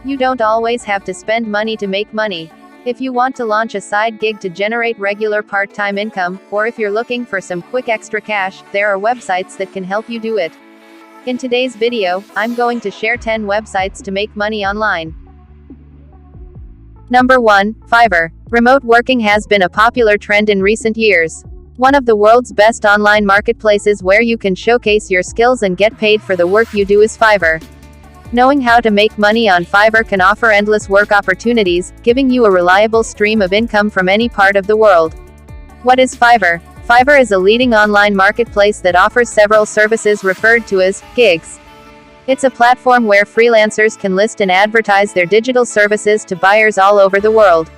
You don't always have to spend money to make money. If you want to launch a side gig to generate regular part-time income, or if you're looking for some quick extra cash, there are websites that can help you do it. In today's video, I'm going to share 10 websites to make money online. Number 1. Fiverr. Remote working has been a popular trend in recent years. One of the world's best online marketplaces where you can showcase your skills and get paid for the work you do is Fiverr. Knowing how to make money on Fiverr can offer endless work opportunities, giving you a reliable stream of income from any part of the world. What is Fiverr? Fiverr is a leading online marketplace that offers several services referred to as gigs. It's a platform where freelancers can list and advertise their digital services to buyers all over the world.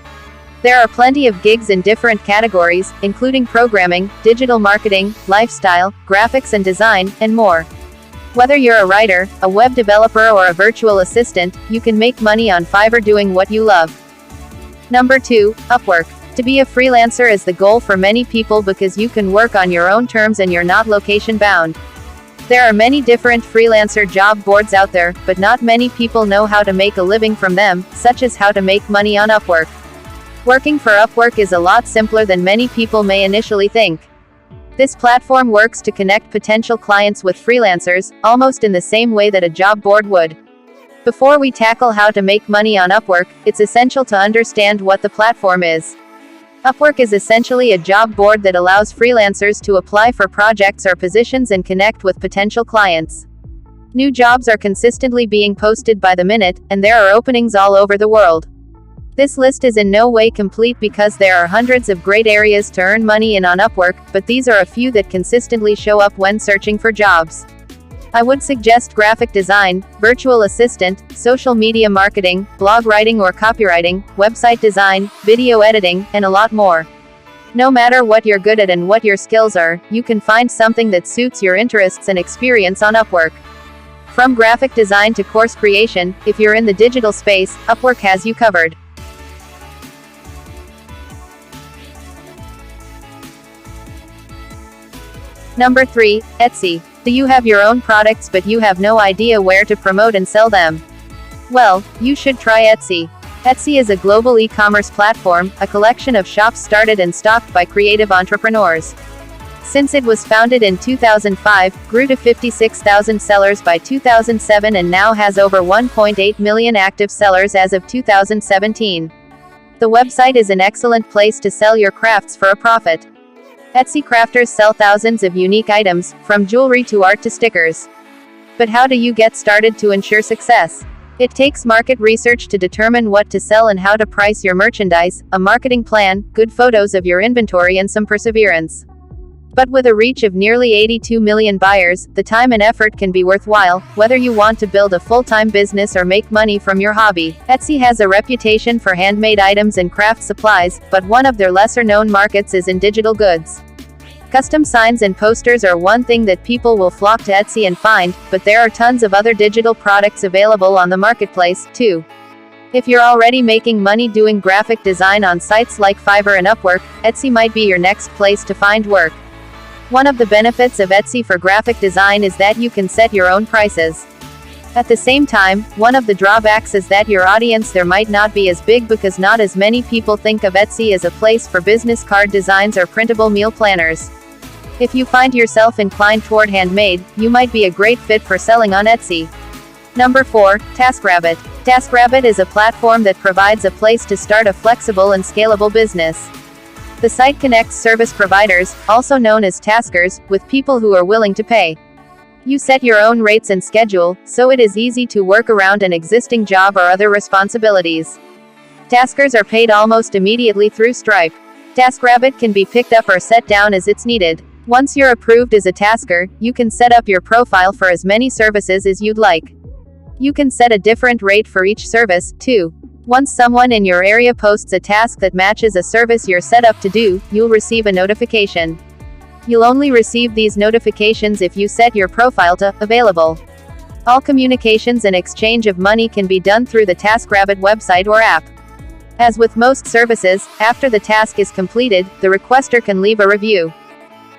There are plenty of gigs in different categories, including programming, digital marketing, lifestyle, graphics and design, and more. Whether you're a writer, a web developer or a virtual assistant, you can make money on Fiverr doing what you love. Number 2. Upwork. To be a freelancer is the goal for many people because you can work on your own terms and you're not location bound. There are many different freelancer job boards out there, but not many people know how to make a living from them, such as how to make money on Upwork. Working for Upwork is a lot simpler than many people may initially think. This platform works to connect potential clients with freelancers, almost in the same way that a job board would. Before we tackle how to make money on Upwork, it's essential to understand what the platform is. Upwork is essentially a job board that allows freelancers to apply for projects or positions and connect with potential clients. New jobs are consistently being posted by the minute, and there are openings all over the world. This list is in no way complete because there are hundreds of great areas to earn money in on Upwork, but these are a few that consistently show up when searching for jobs. I would suggest graphic design, virtual assistant, social media marketing, blog writing or copywriting, website design, video editing, and a lot more. No matter what you're good at and what your skills are, you can find something that suits your interests and experience on Upwork. From graphic design to course creation, if you're in the digital space, Upwork has you covered. Number 3. Etsy. Do you have your own products but you have no idea where to promote and sell them? Well, you should try Etsy. Etsy is a global e-commerce platform, a collection of shops started and stocked by creative entrepreneurs. Since it was founded in 2005, grew to 56,000 sellers by 2007 and now has over 1.8 million active sellers as of 2017. The website is an excellent place to sell your crafts for a profit. Etsy crafters sell thousands of unique items, from jewelry to art to stickers. But how do you get started to ensure success? It takes market research to determine what to sell and how to price your merchandise, a marketing plan, good photos of your inventory and some perseverance. But with a reach of nearly 82 million buyers, the time and effort can be worthwhile, whether you want to build a full-time business or make money from your hobby. Etsy has a reputation for handmade items and craft supplies, but one of their lesser-known markets is in digital goods. Custom signs and posters are one thing that people will flock to Etsy and find, but there are tons of other digital products available on the marketplace, too. If you're already making money doing graphic design on sites like Fiverr and Upwork, Etsy might be your next place to find work. One of the benefits of Etsy for graphic design is that you can set your own prices. At the same time, one of the drawbacks is that your audience there might not be as big because not as many people think of Etsy as a place for business card designs or printable meal planners. If you find yourself inclined toward handmade, you might be a great fit for selling on Etsy. Number 4. Taskrabbit. Taskrabbit is a platform that provides a place to start a flexible and scalable business. The site connects service providers, also known as taskers, with people who are willing to pay. You set your own rates and schedule, so it is easy to work around an existing job or other responsibilities. Taskers are paid almost immediately through Stripe. Taskrabbit can be picked up or set down as it's needed. Once you're approved as a tasker, you can set up your profile for as many services as you'd like. You can set a different rate for each service, too. Once someone in your area posts a task that matches a service you're set up to do, you'll receive a notification. You'll only receive these notifications if you set your profile to available. All communications and exchange of money can be done through the Taskrabbit website or app. As with most services, after the task is completed, the requester can leave a review.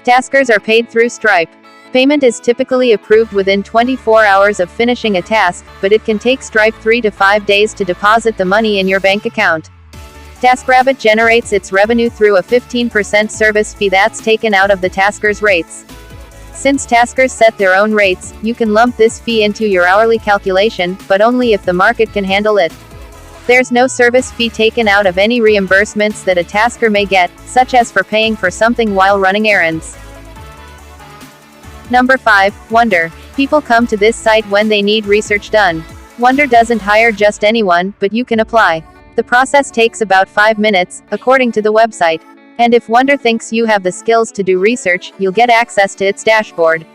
Taskers are paid through Stripe. Payment is typically approved within 24 hours of finishing a task, but it can take Stripe 3 to 5 days to deposit the money in your bank account. Taskrabbit generates its revenue through a 15% service fee that's taken out of the tasker's rates. Since taskers set their own rates, you can lump this fee into your hourly calculation, but only if the market can handle it. There's no service fee taken out of any reimbursements that a tasker may get, such as for paying for something while running errands. Number 5. Wonder. People come to this site when they need research done. Wonder doesn't hire just anyone, but you can apply. The process takes about 5 minutes, according to the website. And if Wonder thinks you have the skills to do research, you'll get access to its dashboard.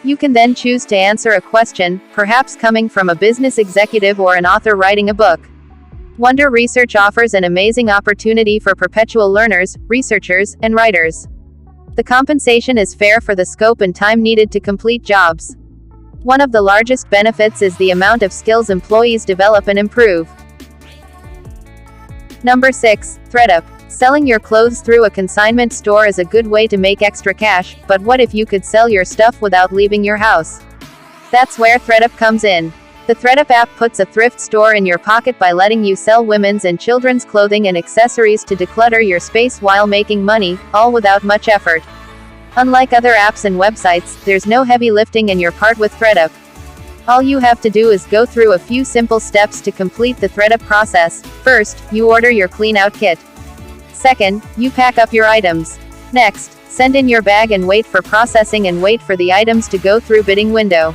You can then choose to answer a question, perhaps coming from a business executive or an author writing a book. Wonder Research offers an amazing opportunity for perpetual learners, researchers, and writers. The compensation is fair for the scope and time needed to complete jobs. One of the largest benefits is the amount of skills employees develop and improve. Number 6. thredup. Selling your clothes through a consignment store is a good way to make extra cash, but what if you could sell your stuff without leaving your house? That's where thredup comes in. The thredup app puts a thrift store in your pocket by letting you sell women's and children's clothing and accessories to declutter your space while making money, all without much effort. Unlike other apps and websites, there's no heavy lifting in your part with thredup. All you have to do is go through a few simple steps to complete the thredup process. First, you order your clean-out kit. Second, you pack up your items. Next, send in your bag and wait for processing and wait for the items to go through bidding window.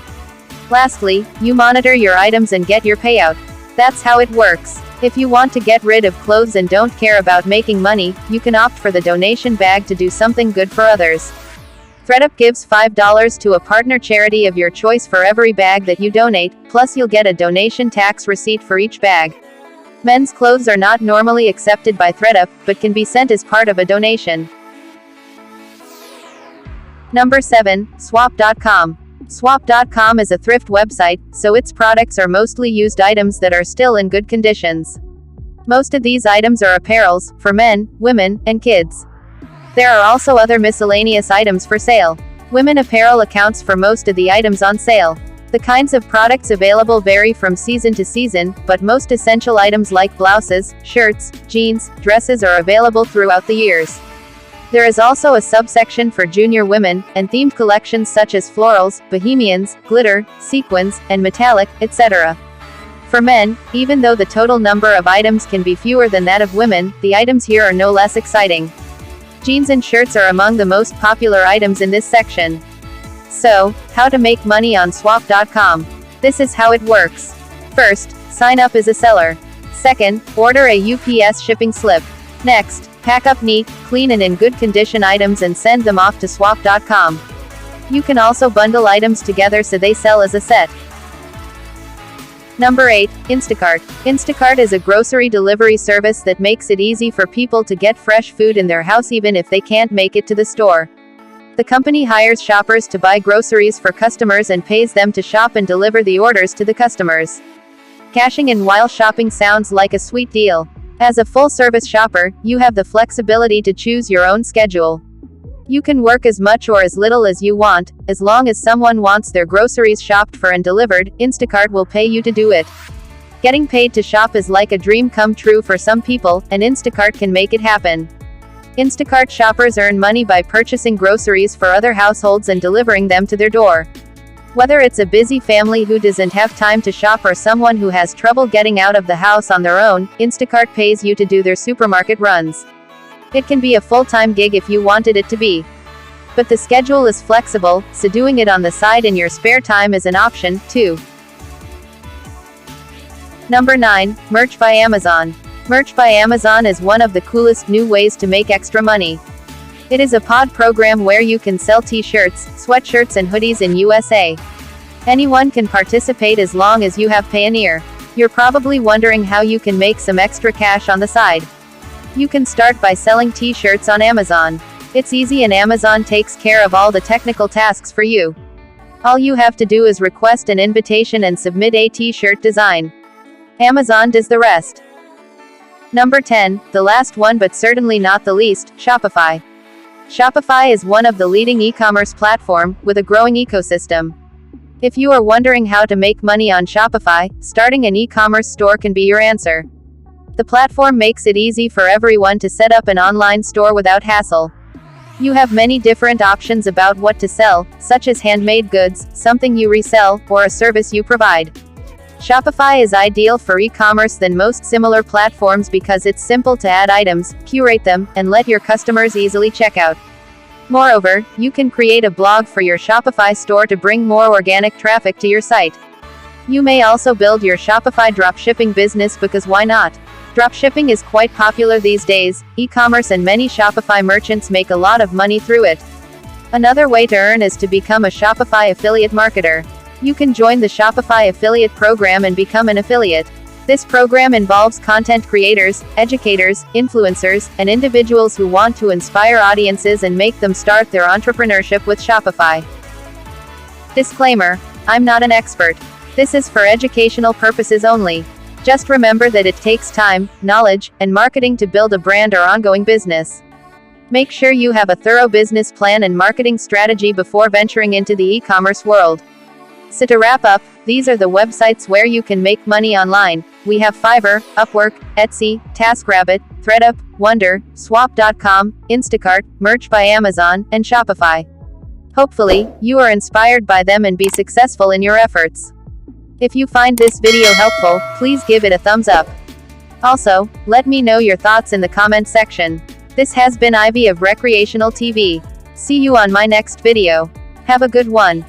Lastly, you monitor your items and get your payout. That's how it works. If you want to get rid of clothes and don't care about making money, you can opt for the donation bag to do something good for others. thredup gives $5 to a partner charity of your choice for every bag that you donate, plus you'll get a donation tax receipt for each bag. Men's clothes are not normally accepted by thredup, but can be sent as part of a donation. Number 7. Swap.com. Swap.com is a thrift website, so its products are mostly used items that are still in good conditions. Most of these items are apparels, for men, women, and kids. There are also other miscellaneous items for sale. Women apparel accounts for most of the items on sale. The kinds of products available vary from season to season, but most essential items like blouses, shirts, jeans, dresses are available throughout the years. There is also a subsection for junior women, and themed collections such as florals, bohemians, glitter, sequins, and metallic, etc. For men, even though the total number of items can be fewer than that of women, the items here are no less exciting. Jeans and shirts are among the most popular items in this section. So, how to make money on swap.com. This is how it works. First, sign up as a seller. Second, order a UPS shipping slip. Next, pack up neat, clean and in good condition items and send them off to swap.com. You can also bundle items together so they sell as a set. Number 8. Instacart. Instacart is a grocery delivery service that makes it easy for people to get fresh food in their house even if they can't make it to the store. The company hires shoppers to buy groceries for customers and pays them to shop and deliver the orders to the customers. Cashing in while shopping sounds like a sweet deal. As a full-service shopper, you have the flexibility to choose your own schedule. You can work as much or as little as you want, as long as someone wants their groceries shopped for and delivered, Instacart will pay you to do it. Getting paid to shop is like a dream come true for some people, and Instacart can make it happen. Instacart shoppers earn money by purchasing groceries for other households and delivering them to their door. Whether it's a busy family who doesn't have time to shop or someone who has trouble getting out of the house on their own, Instacart pays you to do their supermarket runs. It can be a full-time gig if you wanted it to be. But the schedule is flexible, so doing it on the side in your spare time is an option, too. Number 9. Merch by Amazon. Merch by Amazon is one of the coolest new ways to make extra money. It is a pod program where you can sell t-shirts, sweatshirts and hoodies in USA. Anyone can participate as long as you have Payoneer. You're probably wondering how you can make some extra cash on the side. You can start by selling t-shirts on Amazon. It's easy and Amazon takes care of all the technical tasks for you. All you have to do is request an invitation and submit a t-shirt design. Amazon does the rest. Number 10, the last one but certainly not the least, Shopify. Shopify is one of the leading e-commerce platform, with a growing ecosystem. If you are wondering how to make money on Shopify, starting an e-commerce store can be your answer. The platform makes it easy for everyone to set up an online store without hassle. You have many different options about what to sell, such as handmade goods, something you resell, or a service you provide. Shopify is ideal for e-commerce than most similar platforms because it's simple to add items, curate them, and let your customers easily check out. Moreover, you can create a blog for your Shopify store to bring more organic traffic to your site. You may also build your Shopify dropshipping business because why not? Dropshipping is quite popular these days, e-commerce and many Shopify merchants make a lot of money through it. Another way to earn is to become a Shopify affiliate marketer. You can join the Shopify affiliate program and become an affiliate. This program involves content creators, educators, influencers, and individuals who want to inspire audiences and make them start their entrepreneurship with Shopify. Disclaimer: I'm not an expert. This is for educational purposes only. Just remember that it takes time, knowledge, and marketing to build a brand or ongoing business. Make sure you have a thorough business plan and marketing strategy before venturing into the e-commerce world. So to wrap up, these are the websites where you can make money online. We have Fiverr, Upwork, Etsy, Taskrabbit, thredup, Wonder, swapcom, Instacart, Merch by Amazon, and Shopify. Hopefully, you are inspired by them and be successful in your efforts. If you find this video helpful, please give it a thumbs up. Also, let me know your thoughts in the comment section. This has been Ivy of Recreational TV. See you on my next video. Have a good one.